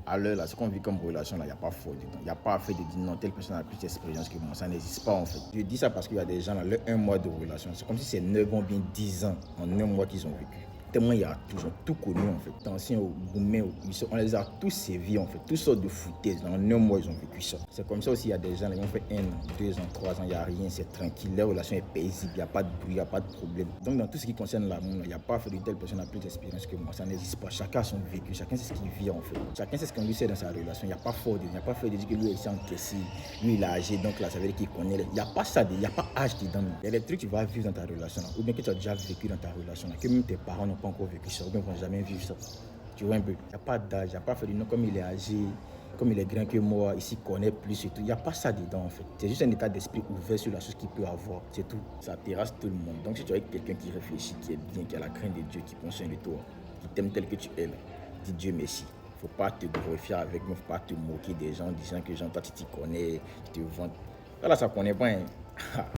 à l'heure là, ce qu'on vit comme relation là, il n'y a pas faute dedans. Il n'y a pas à faire de dire non, telle personne a plus d'expérience que moi. Ça n'existe pas en fait. Je dis ça parce qu'il y a des gens là, leur 1 mois de relation, c'est comme si c'est 9 ans, bien 10 ans en 1 mois qu'ils ont vécu. Tellement il y a tout, ils ont tout connu en fait. Anciens au Goumé, on les a tous sévis en fait. Toutes sortes de foutaises. Dans 9 mois, ils ont vécu ça. C'est comme ça aussi, il y a des gens, ils ont fait 1 an, 2 ans, 3 ans, il n'y a rien, c'est tranquille. Leur relation est paisible, il n'y a pas de bruit, il n'y a pas de problème. Donc, dans tout ce qui concerne l'amour, il n'y a pas fait de telle personne a plus d'expérience que moi. Ça n'existe pas. Chacun a son vécu, chacun sait ce qu'il vit en fait. Chacun sait ce qu'on lui sait dans sa relation. Il n'y a pas fort, il n'y a pas fait de dire que lui, il s'est encaissé, lui, il a âgé, donc là, ça veut dire qu'il connaît. Il n'y a pas ça, il n'y a pas âge dedans. Il y a des trucs que tu vas vivre dans ta relation, là, ou bien que tu as déjà vécu dans ta relation, là, que même tes parents n'ont pas encore vécu ça, ou bien vont jamais vivre ça. Tu vois un peu. Il n'y a pas d'âge, il n'y a pas fait de non, comme il est âgé, comme il est grand que moi, il s'y connaît plus et tout. Il n'y a pas ça dedans en fait. C'est juste un état d'esprit ouvert sur la chose qu'il peut avoir. C'est tout. Ça terrasse tout le monde. Donc si tu es avec quelqu'un qui réfléchit, qui est bien, qui a la crainte de Dieu, qui prend soin de toi, qui t'aime tel que tu es là, dis Dieu merci. Faut pas te glorifier avec moi, faut pas te moquer des gens, disant que toi tu t'y connais, tu te vantes. Là, ça connaît pas. Hein.